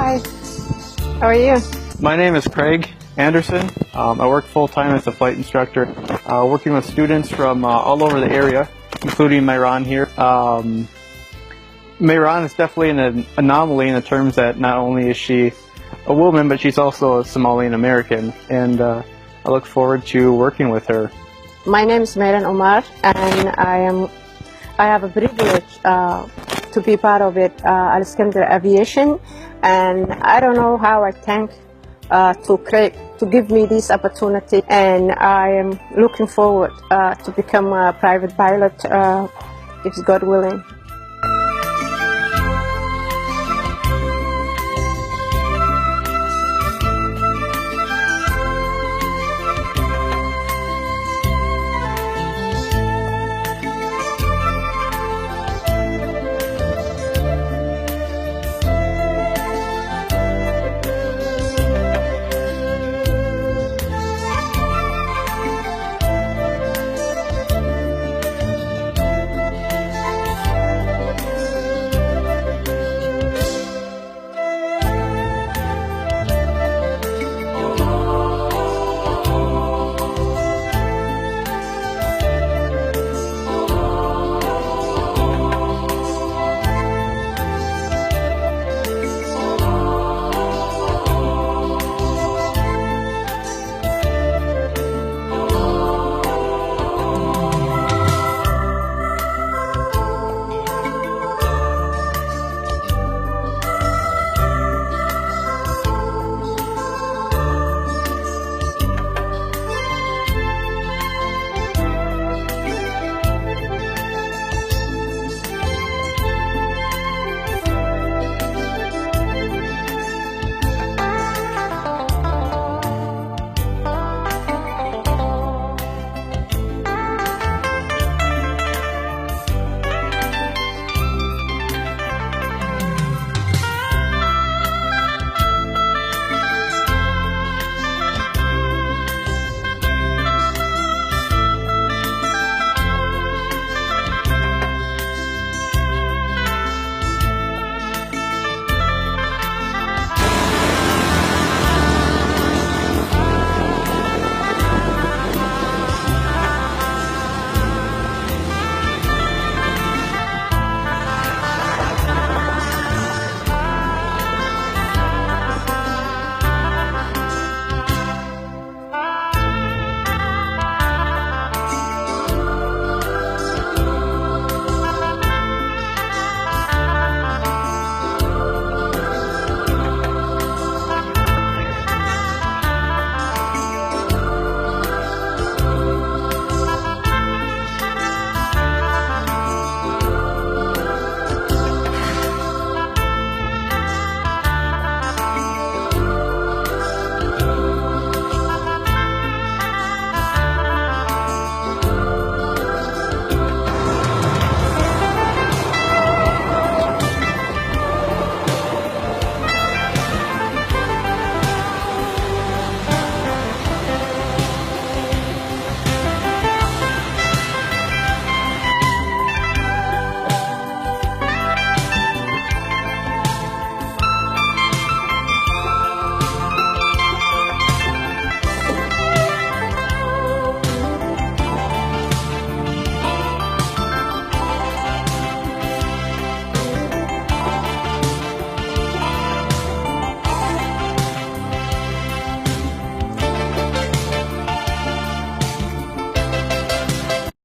Hi. How are you? My name is Craig Anderson. I work full-time as a flight instructor, working with students from all over the area, including Mehran here. Mehran is definitely an anomaly in the terms that not only is she a woman, but she's also a Somalian American, and I look forward to working with her. My name is Mehran Omar, and I have a privilege to be part of it, Al-Iskandar Aviation, and I don't know how I thank to Craig to give me this opportunity, and I am looking forward to become a private pilot if God willing.